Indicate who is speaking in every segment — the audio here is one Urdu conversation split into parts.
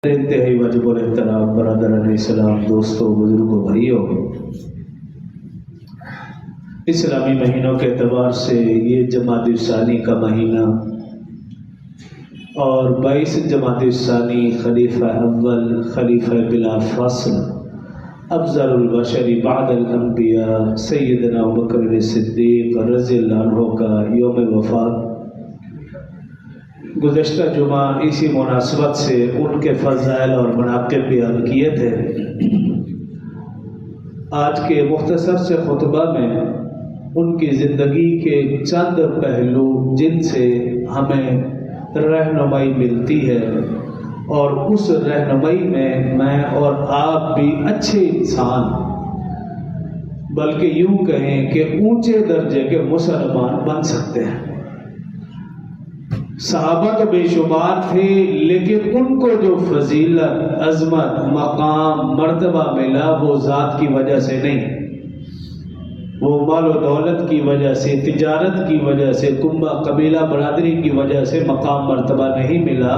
Speaker 1: انتہائی واجب الاحترام برادران اسلام، دوستوں، بزرگوں، بھائیوں، اسلامی مہینوں کے اعتبار سے یہ جمادی الثانی کا مہینہ اور 22 جمادی الثانی خلیفہ اول، خلیفہ بلا فاصل، افضل البشر بعد الانبیاء سیدنا ابوبکر صدیق رضی اللہ عنہ کا یوم وفات گزشتہ جمعہ اسی مناسبت سے ان کے فضائل اور مناقب بیان کیے تھے۔ آج کے مختصر سے خطبہ میں ان کی زندگی کے چند پہلو جن سے ہمیں رہنمائی ملتی ہے اور اس رہنمائی میں اور آپ بھی اچھے انسان، بلکہ یوں کہیں کہ اونچے درجے کے مسلمان بن سکتے ہیں۔ صحابہ تو بے شمار تھے، لیکن ان کو جو فضیلت، عظمت، مقام، مرتبہ ملا وہ ذات کی وجہ سے نہیں، وہ مال و دولت کی وجہ سے، تجارت کی وجہ سے، کنبہ قبیلہ برادری کی وجہ سے مقام مرتبہ نہیں ملا۔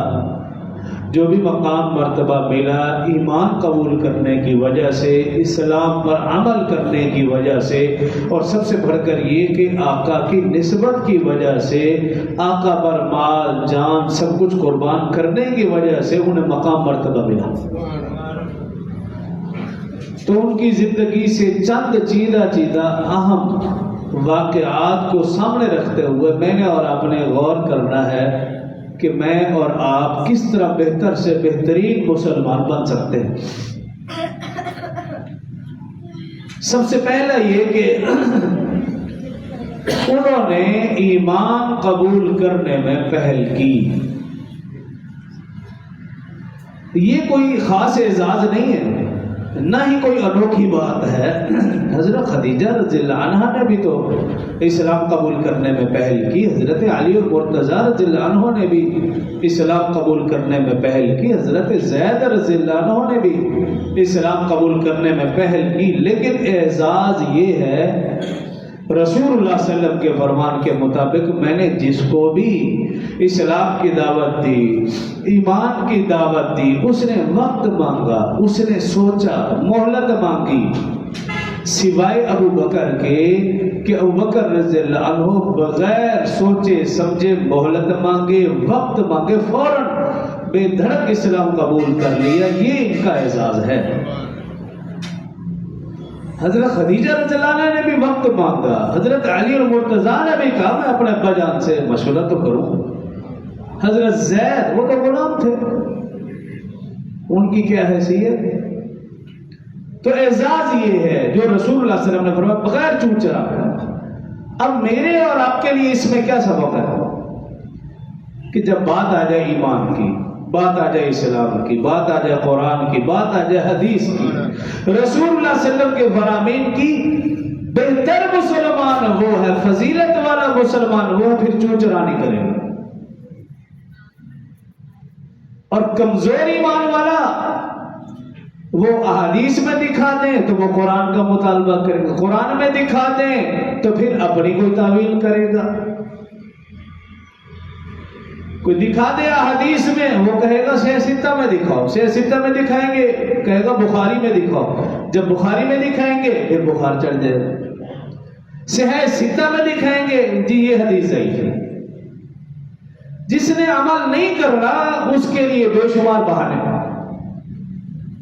Speaker 1: جو بھی مقام مرتبہ ملا ایمان قبول کرنے کی وجہ سے، اسلام پر عمل کرنے کی وجہ سے، اور سب سے بڑھ کر یہ کہ آقا کی نسبت کی وجہ سے، آقا پر مال جان سب کچھ قربان کرنے کی وجہ سے انہیں مقام مرتبہ ملا۔ تو ان کی زندگی سے چند چیدہ اہم واقعات کو سامنے رکھتے ہوئے میں نے اور آپ نے غور کرنا ہے کہ میں اور آپ کس طرح بہتر سے بہترین مسلمان بن سکتے ہیں۔ سب سے پہلا یہ کہ انہوں نے ایمان قبول کرنے میں پہل کی۔ یہ کوئی خاص اعزاز نہیں ہے، نہ ہی کوئی انوکھی بات ہے۔ حضرت خدیجہ رضی اللہ عنہ نے بھی تو اسلام قبول کرنے میں پہل کی، حضرت علی اور مرتضیٰ رضی اللہ عنہ نے بھی اسلام قبول کرنے میں پہل کی، حضرت زید رضی اللہ عنہ نے بھی اسلام قبول کرنے میں پہل کی۔ لیکن اعزاز یہ ہے، رسول اللہ صلی اللہ علیہ وسلم کے فرمان کے مطابق میں نے جس کو بھی اسلام کی دعوت دی، ایمان کی دعوت دی، اس نے وقت مانگا، اس نے سوچا، مہلت مانگی، سوائے ابو بکر کے کہ ابو بکر رضی اللہ عنہ بغیر سوچے سمجھے مہلت مانگے، وقت مانگے، فوراً بے دھڑک اسلام قبول کر لیا۔ یہ ان کا اعزاز ہے۔ حضرت خدیجہ رضی اللہ عنہ نے بھی وقت مانگا، حضرت علی اور مرتضیٰ نے بھی کہا میں اپنے ابا جان سے مشورہ تو کروں۔ حضرت زید وہ تو غلام تھے، ان کی کیا حیثیت؟ تو اعزاز یہ ہے جو رسول اللہ صلی اللہ علیہ وسلم نے فرمایا بغیر چون چرا۔ اب میرے اور آپ کے لیے اس میں کیا سبق ہے کہ جب بات آ جائے ایمان کی، بات آ جائے اسلام کی، بات آ جائے قرآن کی، بات آ جائے حدیث کی، رسول اللہ صلی اللہ علیہ وسلم کے فرامین کی، بہتر مسلمان وہ ہے، فضیلت والا مسلمان وہ ہے، پھر چون چرا نہیں کرے گا۔ اور کمزور ایمان والا وہ احادیث میں دکھا دیں تو وہ قرآن کا مطالبہ کرے گا، قرآن میں دکھا دیں تو پھر اپنی کوئی تعویل کرے گا۔ کوئی دکھا دے حدیث میں وہ کہے گا صحیح ستہ میں دکھاؤ، صحیح ستہ میں دکھائیں گے کہے گا بخاری میں دکھاؤ، جب بخاری میں دکھائیں گے پھر بخار چڑھ جائے گا، صحیح ستہ میں دکھائیں گے جی یہ حدیث صحیح ہے۔ جس نے عمل نہیں کر رہا اس کے لیے بے شمار بہانے،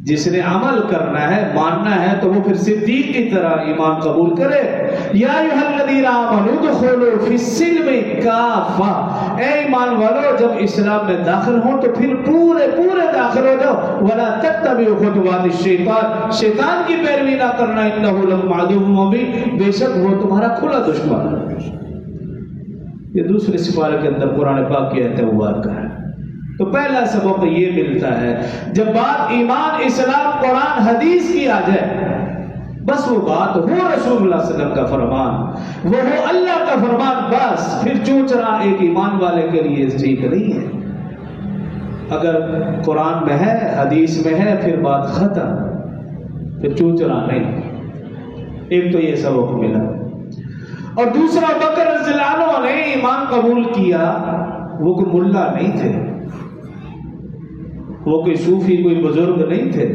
Speaker 1: جس نے عمل کرنا ہے، ماننا ہے، تو وہ پھر صدیق کی طرح ایمان قبول کرے۔ یا ایھا الذین آمنوا ادخلوا فی السلم کافہ، اے ایمان والو جب اسلام میں داخل ہو تو پھر پورے داخل ہو جاؤ۔ ولا تتبعوا خطوات الشیطان، شیطان کی پیروی نہ کرنا، انہ لکم عدو مبین، بے شک وہ تمہارا کھلا دشمن ہے۔ یہ دوسرے سپارے کے اندر قرآن پاک کی آیت مبارکہ ہے۔ تو پہلا سبق یہ ملتا ہے جب بات ایمان، اسلام، قرآن، حدیث کی آ جائے، بس وہ بات ہو رسول اللہ صلی اللہ علیہ وسلم کا فرمان، وہ ہو اللہ کا فرمان، بس پھر چون چرا ایک ایمان والے کے لیے ٹھیک نہیں ہے۔ اگر قرآن میں ہے، حدیث میں ہے، پھر بات ختم، پھر چون چرا نہیں۔ ایک تو یہ سبق ملا، اور دوسرا بکر رضی اللہ عنہ نے ایمان قبول کیا، وہ کوئی ملا نہیں تھے، وہ کوئی صوفی کوئی بزرگ نہیں تھے،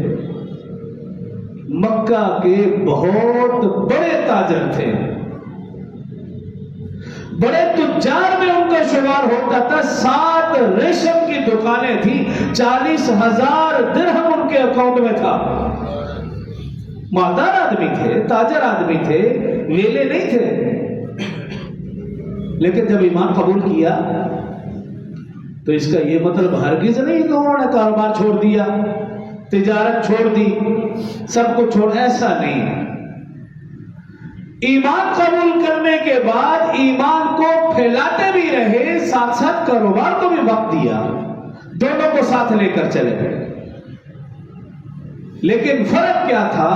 Speaker 1: مکہ کے بہت بڑے تاجر تھے، بڑے تجار میں ان کا شمار ہوتا تھا۔ 7 ریشم کی دکانیں تھیں، 40,000 درہم ان کے اکاؤنٹ میں تھا۔ مالدار آدمی تھے، تاجر آدمی تھے، ویلے نہیں تھے۔ لیکن جب ایمان قبول کیا تو اس کا یہ مطلب ہرگز نہیں کہ انہوں نے کاروبار چھوڑ دیا، تجارت چھوڑ دی، سب کو چھوڑ، ایسا نہیں۔ ایمان قبول کرنے کے بعد ایمان کو پھیلاتے بھی رہے، ساتھ ساتھ کاروبار کو بھی وقت دیا، دونوں کو ساتھ لے کر چلے گئے۔ لیکن فرق کیا تھا؟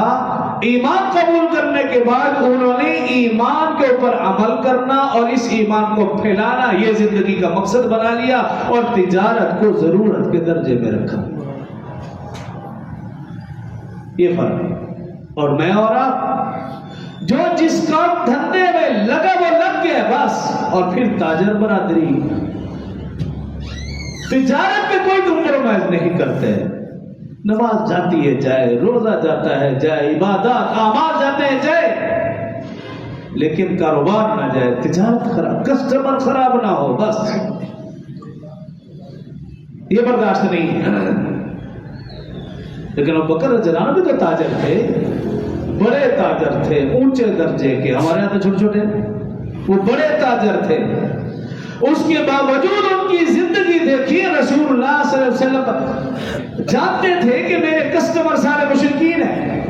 Speaker 1: ایمان قبول کرنے کے بعد انہوں نے ایمان کے اوپر عمل کرنا اور اس ایمان کو پھیلانا یہ زندگی کا مقصد بنا لیا، اور تجارت کو ضرورت کے درجے میں رکھا۔ یہ فرق ہے۔ اور میں اور آپ جو جس کام دھندے میں لگا وہ لگ گیا بس، اور پھر تاجر برادری، تجارت میں کوئی کمپرومائز نہیں کرتے۔ نماز جاتی ہے جائے، روزہ جاتا ہے جائے، عبادات اعمال جاتے ہیں جائے، لیکن کاروبار نہ جائے، تجارت خراب، کسٹمر خراب نہ ہو، بس یہ برداشت نہیں ہے۔ لیکن ابو بکر رضی اللہ عنہ بھی تو تاجر تھے، بڑے تاجر تھے، اونچے درجے کے، ہمارے یہاں تو چھوٹے چھوٹے، وہ بڑے تاجر تھے۔ اس کے باوجود ان کی زندگی دیکھیے، رسول اللہ صلی اللہ علیہ وسلم جانتے تھے کہ میرے کسٹمر سارے مشرکین ہیں،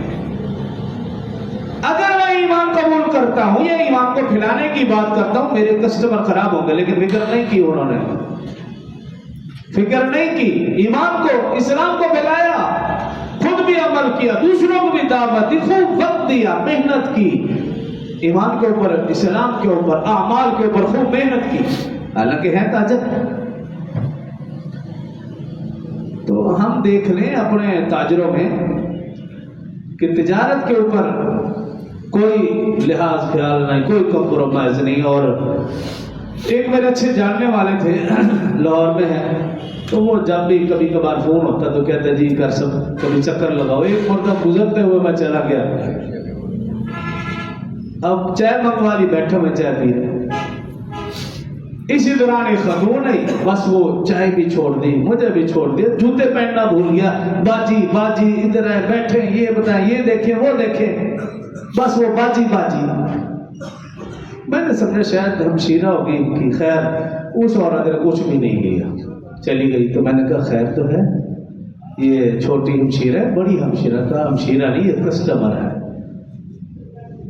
Speaker 1: اگر میں ایمان قبول کرتا ہوں یا ایمان کو پھیلانے کی بات کرتا ہوں میرے کسٹمر خراب ہوں گے، لیکن فکر نہیں کی انہوں نے، فکر نہیں کی، ایمان کو، اسلام کو پھیلایا، خود بھی عمل کیا، دوسروں کو بھی دعوت دی، خوب وقت دیا، محنت کی، ایمان کے اوپر، اسلام کے اوپر، اعمال کے اوپر خوب محنت کی، حالانکہ ہے تاجر۔ تو ہم دیکھ لیں اپنے تاجروں میں کہ تجارت کے اوپر کوئی لحاظ خیال نہیں، کوئی کمپرومائز نہیں۔ اور ایک میرے اچھے جاننے والے تھے، لاہور میں ہیں، تو وہ جب بھی کبھی کبھار فون ہوتا تو کہتے جی کر سب کبھی چکر لگاؤ۔ ایک مرتبہ گزرتے ہوئے میں چلا گیا، اب چائے منگوا لی، بیٹھا میں چائے پی رہا، اسی دوران ایک خاتون آئی، بس وہ چائے بھی چھوڑ دی، مجھے بھی چھوڑ دیا، جوتے پہننا بھول گیا، باجی باجی ادھر آئے بیٹھے، یہ بتائیں، یہ دیکھیں وہ دیکھیں، بس وہ باجی باجی۔ میں نے سمجھا شاید ہمشیرہ ہوگی ان کی، خیر اس عورت نے کچھ بھی نہیں لیا، چلی گئی۔ تو میں نے کہا خیر تو ہے، یہ چھوٹی ہمشیرہ ہے، بڑی ہمشیرہ؟ کہا ہمشیرہ نہیں، یہ کسٹمر ہے۔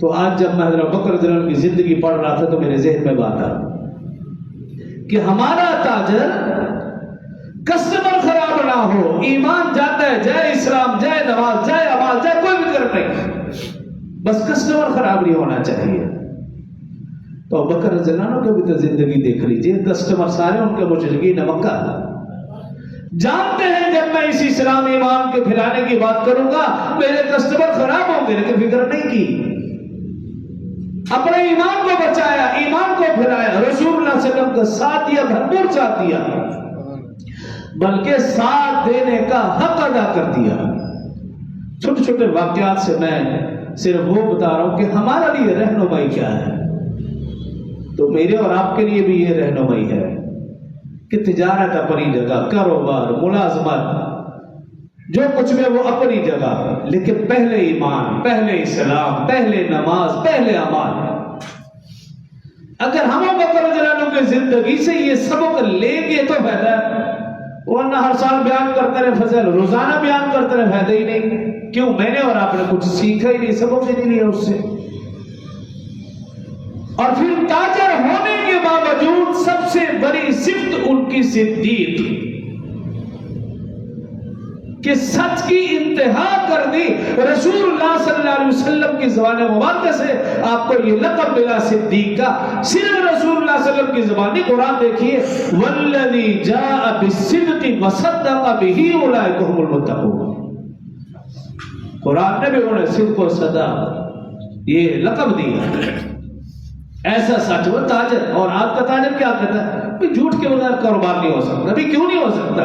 Speaker 1: تو آج جب میں حضرت بکر رضی اللہ عنہ کی زندگی پڑھ رہا تھا تو میرے ذہن میں بات آئی کہ ہمارا تاجر کسٹمر خراب نہ ہو، ایمان جاتا ہے جائے، اسلام جائے، نماز جائے، اعمال جائے، کوئی فکر نہیں، بس کسٹمر خراب نہیں ہونا چاہیے۔ تو ابو بکر رضی اللہ عنہ کی بھی تو زندگی دیکھ لیجیے، کسٹمر سارے ان کے مشرکین مکہ جانتے ہیں جب میں اس اسلام ایمان کے پھیلانے کی بات کروں گا میرے کسٹمر خراب ہوں گے، لیکن فکر نہیں کی، اپنے ایمان کو بچایا، ایمان کو پھیلایا، رسول اللہ صلی اللہ علیہ وسلم کا ساتھ دیا، بھرپور ساتھ دیا، بلکہ ساتھ دینے کا حق ادا کر دیا۔ چھوٹے چھوٹے واقعات سے میں صرف وہ بتا رہا ہوں کہ ہمارا لیے رہنمائی کیا ہے۔ تو میرے اور آپ کے لیے بھی یہ رہنمائی ہے کہ تجارت اپنی جگہ، کاروبار، ملازمت، جو کچھ میں وہ اپنی جگہ، لیکن پہلے ایمان، پہلے اسلام، پہلے نماز، پہلے اعمال۔ اگر ہم ابو بکر رضی اللہ عنہ کی زندگی سے یہ سبق لیں گے تو فائدہ ہے، ورنہ ہر سال بیان کرتے رہے فضل، روزانہ بیان کرتے رہے، فائدہ ہی نہیں۔ کیوں؟ میں نے اور آپ نے کچھ سیکھا ہی نہیں، سبق ہی نہیں لیا اس سے۔ اور پھر تاجر ہونے کے باوجود سب سے بڑی صفت ان کی صدیق، کہ سچ کی انتہا کر دی۔ رسول اللہ صلی اللہ علیہ وسلم کی زبان مبارکہ سے آپ کو یہ لقب ملا صدیق کا، صرف رسول اللہ صلی اللہ علیہ وسلم کی زبانی۔ قرآن دیکھیے، والذی جاء بالصدق وصدق به اولئک هم المتقون، قرآن نے بھی انہیں صدق و صدق یہ لقب دیا، ایسا سچ وہ تاجر۔ اور آج کا تاجر کیا کہتا ہے؟ جھوٹ کے بغیر کاروبار نہیں ہو سکتا۔ بھی کیوں نہیں ہو سکتا؟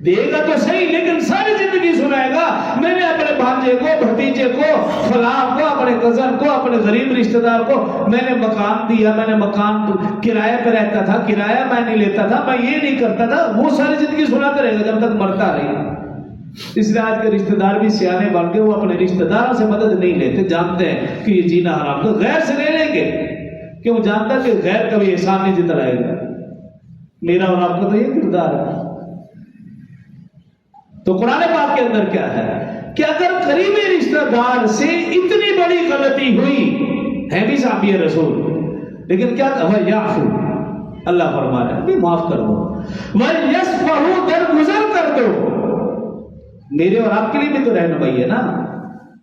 Speaker 1: دے گا تو صحیح، لیکن ساری زندگی سنائے گا میں نے اپنے بھانجے کو، بھتیجے کو، فلاں کو، اپنے کزن کو، اپنے غریب رشتہ دار کو میں نے مکان دیا، میں نے مکان کرایہ پہ رہتا تھا، کرایہ میں نہیں لیتا تھا، میں یہ نہیں کرتا تھا، وہ ساری زندگی سناتا رہے گا جب تک مرتا رہے. اس لیے آج کے رشتہ دار بھی سیانے بن کے وہ اپنے رشتہ داروں سے مدد نہیں لیتے، جانتے ہیں کہ یہ جینا حرام، تو غیر سے لے لیں گے کہ وہ جانتا ہے کہ غیر کبھی احسان نہیں جتا رہے گا. میرا اور آپ کا تو یہ کردار ہے. تو قرآن پاک کے اندر کیا ہے کہ اگر قریبی رشتہ دار سے اتنی بڑی غلطی ہوئی ہے بھی صحابی رسول، لیکن کیا یعفو، اللہ فرما رہا ہے بھی معاف کر دو، وَيَسْفَحُ، درگزر کر دو. میرے اور آپ کے لیے بھی تو رہنمائی ہے نا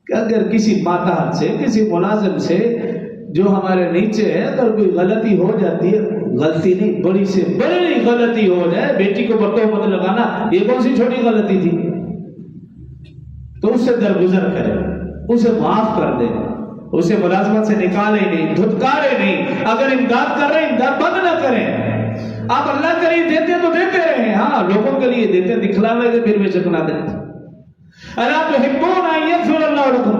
Speaker 1: کہ اگر کسی ماتحت سے، کسی ملازم سے جو ہمارے نیچے ہے، اگر کوئی غلطی ہو جاتی ہے، غلطی نہیں، بڑی سے بڑی غلطی ہو جائے، بیٹی کو بتو مت لگانا یہ کون سی چھوٹی غلطی تھی، تو اس سے درگزر کرے، اسے معاف کر دے، اسے ملازمت سے نکالے نہیں، دھتکارے نہیں. اگر امداد کر رہے ہیں امداد بند نہ کریں. آپ اللہ کے لیے دیتے تو دیتے رہیں، ہاں لوگوں کے لیے دیتے، دکھلاوے کے پھر بے شک نہ دیں. الا تحبون ان یغفر اللہ لکم،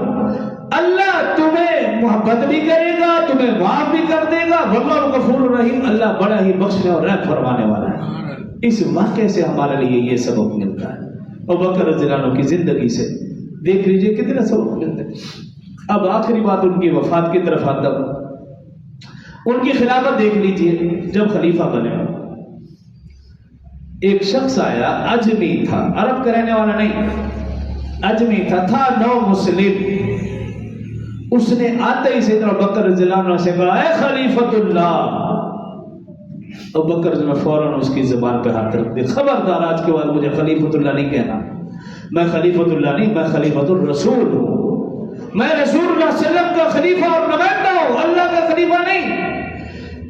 Speaker 1: اللہ تمہیں محبت بھی کرے گا، تمہیں معاف بھی کر دے گا. واللہ غفور الرحیم، اللہ بڑا ہی بخشنے اور رحم فرمانے والا ہے. اس واقعے سے ہمارے لیے یہ سبق ملتا ہے. ابوبکر رضی اللہ عنہ کی زندگی سے دیکھ لیجئے کتنے سبق ملتے ہیں. اب آخری بات ان کی وفات کی طرف آتا ہوں. ان کی خلافت دیکھ لیجئے، جب خلیفہ بنے ایک شخص آیا، اجمی تھا، عرب کا رہنے والا نہیں، اجمی تھا نو مسلم. اس نے آتے ہی سیدنا ابوبکر رضی اللہ عنہ سے کہا اے خلیفۃ اللہ. ابوبکر رضی اللہ فوراً اس کی زبان پہ ہاتھ رکھ دیا، خبردار آج کے بعد مجھے خلیفۃ اللہ نہیں کہنا. میں خلیفۃ اللہ نہیں، میں خلیفۃ الرسول ہوں. میں رسول اللہ صلی اللہ علیہ وسلم کا خلیفہ اور نمائندہ ہوں، اللہ کا خلیفہ نہیں.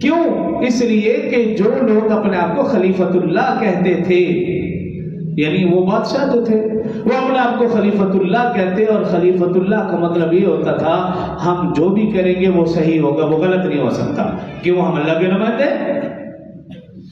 Speaker 1: کیوں؟ اس لیے کہ جو لوگ اپنے آپ کو خلیفۃ اللہ کہتے تھے، یعنی وہ بادشاہ جو تھے وہ اپنے آپ کو خلیفۃ اللہ کہتے، اور خلیفۃ اللہ کا مطلب یہ ہوتا تھا ہم جو بھی کریں گے وہ صحیح ہوگا، وہ غلط نہیں ہو سکتا. کیوں؟ ہم اللہ کے نمائندے،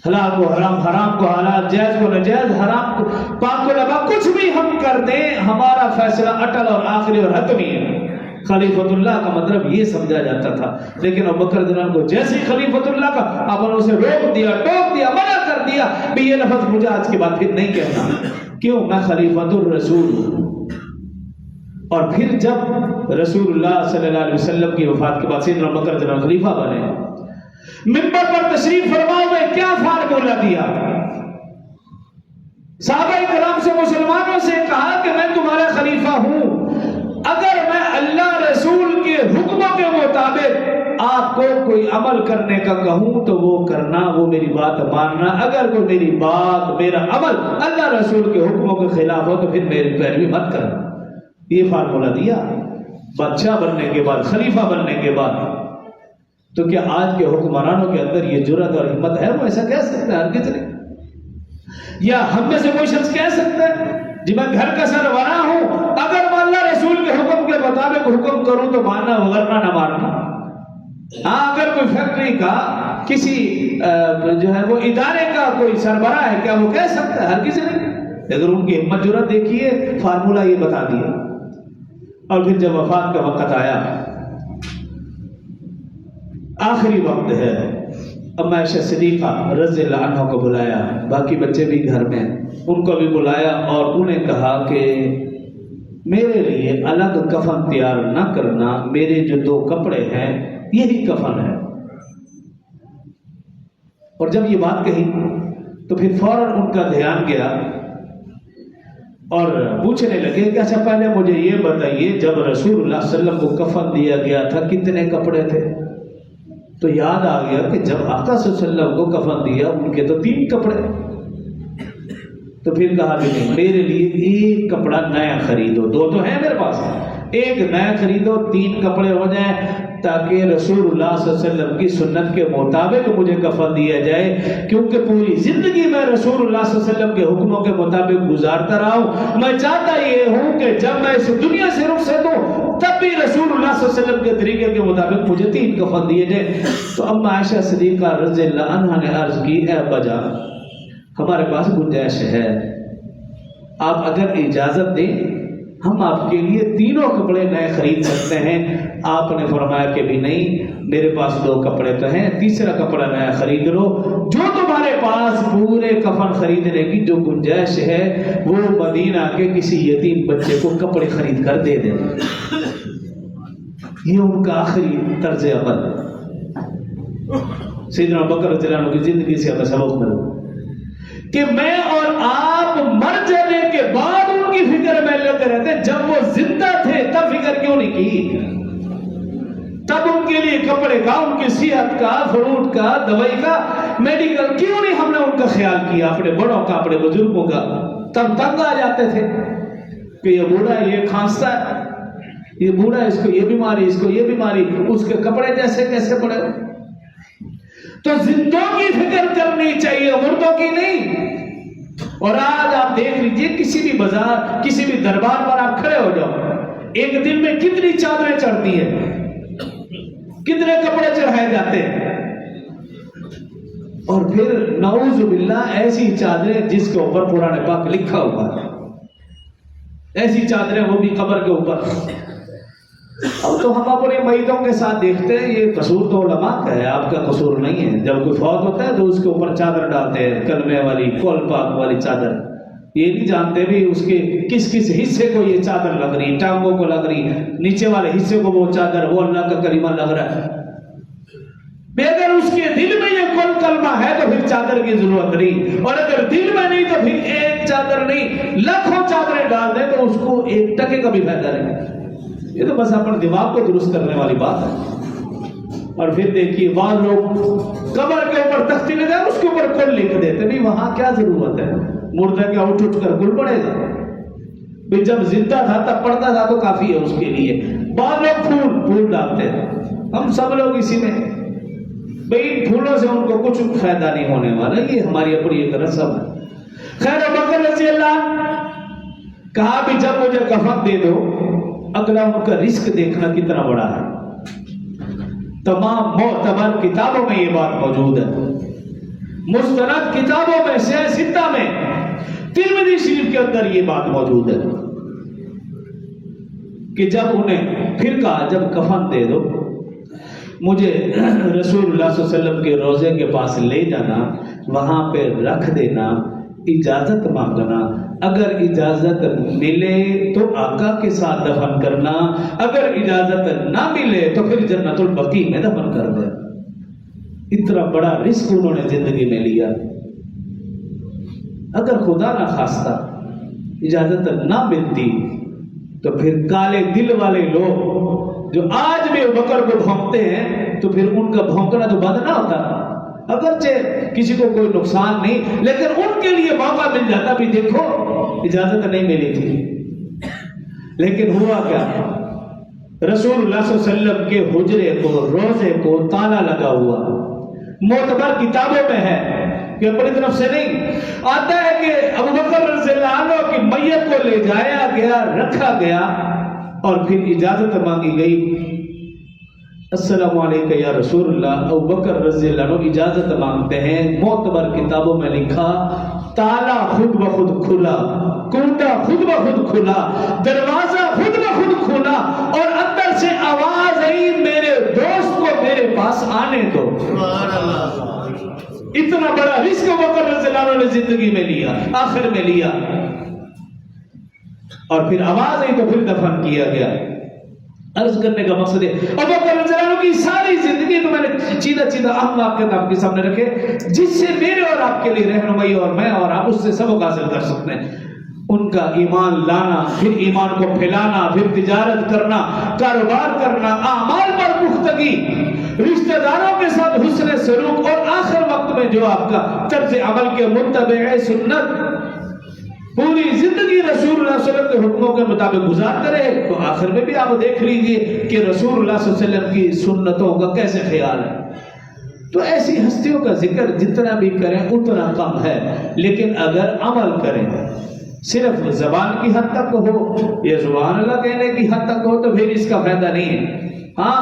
Speaker 1: حلال کو حرام، حرام کو حلال، جائز کو ناجائز، حرام کو پاک کو ناپاک، کچھ بھی ہم کر دیں ہمارا فیصلہ اٹل اور آخری اور حتمی ہے. خلیفۃ اللہ کا مطلب یہ سمجھا جاتا تھا. لیکن ابوبکر رضی اللہ عنہ کو جیسے خلیفۃ اللہ کا آپ نے اسے روک دیا، ٹوک دیا، منع کر دیا کہ یہ لفظ مجھے آج کے بعد پھر نہیں کہنا. کیوں؟ میں خلیفۃ الرسول ہوں. اور پھر جب رسول اللہ صلی اللہ علیہ وسلم کی وفات کے بعد سیدنا ابوبکر رضی اللہ عنہ خلیفہ بنے، منبر پر تشریف فرما ہوئے کیا فارمولہ دیا؟ صحابہ کرام سے، مسلمانوں سے کہا کہ میں تمہارا خلیفہ ہوں، اگر میں اللہ رسول کے حکموں کے مطابق آپ کو کوئی عمل کرنے کا کہوں تو وہ کرنا، وہ میری بات ماننا. اگر کوئی میری بات، میرا عمل اللہ رسول کے حکموں کے خلاف ہو تو پھر میری پیروی مت کرنا. یہ فارمولہ دیا بادشاہ بننے کے بعد، خلیفہ بننے کے بعد. تو کیا آج کے حکمرانوں کے اندر یہ جرأت اور ہمت ہے؟ وہ ایسا کہہ سکتا ہے؟ ہرگز نہیں. یا ہم میں سے کوئی شخص کہہ سکتا ہے جی میں گھر کا سربراہ ہوں، اگر میں اللہ رسول کے حکم کے مطابق حکم کروں تو ماننا، ورنہ نہ ماننا. ہاں اگر کوئی فیکٹری کا، کسی جو ہے وہ ادارے کا کوئی سربراہ ہے، کیا وہ کہہ سکتا ہے؟ ہرگز نہیں. اگر ان کی ہمت جرأت دیکھیے، فارمولہ یہ بتا دیا. اور پھر جب وفات کا وقت آیا، آخری وقت ہے، اما عائشہ صدیقہ رضی اللہ عنہ کو بلایا، باقی بچے بھی گھر میں، ان کو بھی بلایا اور انہیں کہا کہ میرے لیے الگ کفن تیار نہ کرنا، میرے جو 2 کپڑے ہیں یہی کفن ہے. اور جب یہ بات کہی تو پھر فوراً ان کا دھیان گیا اور پوچھنے لگے کہ اچھا پہلے مجھے یہ بتائیے جب رسول اللہ صلی اللہ علیہ وسلم کو کفن دیا گیا تھا کتنے کپڑے تھے؟ تو یاد آ گیا کہ جب آقا صلی اللہ علیہ وسلم کو کفن دیا ان کے تو 3 کپڑے. تو پھر کہا کہ نہیں، میرے لیے 1 کپڑا نیا خریدو، 2 تو ہیں میرے پاس، 1 نیا خریدو، 3 کپڑے ہو جائیں تاکہ رسول اللہ صلی اللہ علیہ وسلم کی سنت کے مطابق مجھے کفن دیا جائے. کیونکہ پوری زندگی میں رسول اللہ صلی اللہ علیہ وسلم کے حکموں کے مطابق گزارتا رہا ہوں. میں چاہتا یہ ہوں کہ جب میں اس دنیا سے رخصت ہوں تب بھی رسول اللہ صلی اللہ علیہ وسلم کے طریقے کے مطابق مجھے 3 کفن دیے جائے. تو اما عائشہ صدیقہ رضی اللہ عنہا نے عرض کی اے ابا جان، ہمارے پاس گنجائش ہے، آپ اگر اجازت دیں ہم آپ کے لیے تینوں کپڑے نئے خرید سکتے ہیں۔ آپ نے فرمایا کہ بھی نہیں، میرے پاس 2 کپڑے تو ہیں، تیسرا کپڑا نیا خرید لو۔ جو تمہارے پاس پورے کفن خریدنے کی جو گنجائش ہے وہ مدینہ کے کسی یتیم بچے کو کپڑے خرید کر دے دیں۔ یہ ان کا آخری طرز عمل۔ سیدنا ابوبکر رضی اللہ عنہ کی زندگی سے ہمیں سبق ملا کہ میں اور آپ مر جانے کے بعد ان کی فکر میں لیتے رہتے، جب وہ زندہ تھے تب فکر کیوں نہیں کی؟ تب ان کے لیے کپڑے کا، ان کی صحت کا، فروٹ کا، دوائی کا، میڈیکل کیوں نہیں ہم نے ان کا خیال کیا، اپنے بڑوں کا، اپنے بزرگوں کا؟ تب تنگ آ جاتے تھے کہ یہ بوڑھا ہے، یہ کھانستا ہے، یہ بوڑھا ہے، اس کو یہ بیماری، اس کو یہ بیماری، اس کے کپڑے جیسے کیسے پڑے۔ تو زندوں کی فکر کرنی چاہیے، مردوں کی نہیں۔ اور آج آپ دیکھ لیجئے کسی بھی بازار، کسی بھی دربار پر آپ کھڑے ہو جاؤ، ایک دن میں کتنی چادریں چڑھتی ہیں، کتنے کپڑے چڑھائے جاتے ہیں، اور پھر نعوذ باللہ ایسی چادریں جس کے اوپر قرآن پاک لکھا ہوا ہے، ایسی چادریں وہ بھی قبر کے اوپر۔ اب تو ہم اپنے میتوں کے ساتھ دیکھتے ہیں، یہ قصور تو علماء کا ہے، آپ کا قصور نہیں ہے۔ جب کوئی فوت ہوتا ہے تو اس کے اوپر چادر ڈالتے ہیں، کلمے والی، قول پاک والی چادر۔ یہ نہیں جانتے بھی اس کے کس کس حصے کو یہ چادر لگ رہی، ٹانگوں کو لگ رہی، نیچے والے حصے کو وہ چادر، وہ اللہ کا کلمہ لگ رہا ہے۔ اگر اس کے دل میں یہ کل کلمہ ہے تو پھر چادر کی ضرورت نہیں، اور اگر دل میں نہیں تو پھر ایک چادر نہیں، لاکھوں چادریں ڈال دیں تو اس کو ایک ٹکے کا بھی فائدہ نہیں۔ یہ تو بس اپنے دماغ کو درست کرنے والی بات ہے۔ اور پھر دیکھیے بعض لوگ قبر کے اوپر تختی لگا اس کے اوپر کل لکھ دیتے، بھی وہاں کیا ضرورت ہے، مردہ کیا اٹھ کر کل پڑے گا؟ بھی جب زندہ تھا تب پڑھتا تھا تو کافی ہے اس کے لیے۔ بعض لوگ پھول ڈالتے ہیں، ہم سب لوگ اسی میں، بھئی پھولوں سے ان کو کچھ فائدہ نہیں ہونے والا، یہ ہماری اپنی ایک رسم ہے۔ خیر ابوبکر رضی اللہ عنہ کہا بھی جب مجھے کفن دے دو، اگلا ان کا رزق دیکھنا کتنا بڑا ہے۔ تمام معتبر کتابوں میں یہ بات موجود ہے، مستند کتابوں میں، صحیح ستہ میں، ترمذی شریف کے اندر یہ بات موجود ہے کہ جب انہیں پھر کہا جب کفن دے دو مجھے رسول اللہ صلی اللہ علیہ وسلم کے روضے کے پاس لے جانا، وہاں پہ رکھ دینا، اجازت مانگنا، اگر اجازت ملے تو آقا کے ساتھ دفن کرنا، اگر اجازت نہ ملے تو پھر جنت البقیع میں دفن کر دے۔ اتنا بڑا رزق انہوں نے زندگی میں لیا۔ اگر خدا نہ خواستہ اجازت نہ ملتی تو پھر کالے دل والے لوگ جو آج بھی ابوبکر کو بھونکتے ہیں تو پھر ان کا بھونکنا تو بند نہ ہوتا، اگرچہ کسی کو کوئی نقصان نہیں، لیکن ان کے لیے موقع مل جاتا بھی دیکھو اجازت نہیں ملی تھی۔ لیکن ہوا کیا، رسول اللہ صلی اللہ علیہ وسلم کے حجرے کو، روزے کو تالا لگا ہوا، معتبر کتابوں میں ہے کہ اپنی طرف سے نہیں آتا ہے کہ ابوبکر رضی اللہ عنہ کی میت کو لے جایا گیا، رکھا گیا، اور پھر اجازت مانگی گئی، السلام علیکم یا رسول اللہ۔ ابوبکر رضی اللہ عنہ اجازت مانگتے ہیں، معتبر کتابوں میں لکھا تالا خود بخود کھلا، کنڈا خود بخود کھلا، دروازہ خود بخود کھلا، اور اندر سے آواز آئی میرے دوست کو میرے پاس آنے دو۔ اتنا بڑا رزق ابوبکر رضی اللہ عنہ نے زندگی میں لیا، آخر میں لیا، اور پھر آواز آئی تو پھر دفن کیا گیا۔ عرض کرنے کا مقصد ہے ابوبکر رضی اللہ عنہ کی ساری زندگی تو میں نے چیدہ اہم واقعات آپ کے سامنے رکھے جس سے میرے اور آپ کے لیے رہنمائی، اور میں اور آپ اس سے سبق حاصل کر سکتے ہیں۔ ان کا ایمان لانا، پھر ایمان کو پھیلانا، پھر تجارت کرنا، کاروبار کرنا، اعمال پر پختگی، رشتہ داروں کے ساتھ حسن سلوک، اور آخر وقت میں جو آپ کا طرز عمل کے متبع سنت، پوری زندگی رسول اللہ صلی اللہ علیہ وسلم کے حکموں کے مطابق گزارتے رہے، تو آخر میں بھی آپ دیکھ لیجئے کہ رسول اللہ صلی اللہ علیہ وسلم کی سنتوں کا کیسے خیال ہے۔ تو ایسی ہستیوں کا ذکر جتنا بھی کریں اتنا کم ہے، لیکن اگر عمل کریں، صرف زبان کی حد تک ہو یا سبحان اللہ کہنے کی حد تک ہو تو پھر اس کا فائدہ نہیں ہے۔ ہاں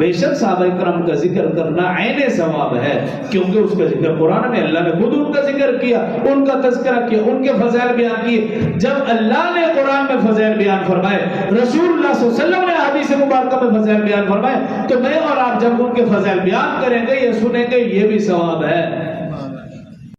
Speaker 1: بے شک صحابہ کرام کا ذکر کرنا عین ثواب ہے، کیونکہ اس کا ذکر قرآن میں اللہ نے خود ان کا ذکر کیا، ان کا تذکرہ کیا، ان کے فضائل بیان کیے۔ جب اللہ نے قرآن میں فضائل بیان فرمائے، رسول اللہ صلی اللہ علیہ وسلم نے حدیث مبارکہ میں فضائل بیان فرمائے، تو میں اور آپ جب ان کے فضائل بیان کریں گے یا سنیں گے، یہ بھی ثواب ہے۔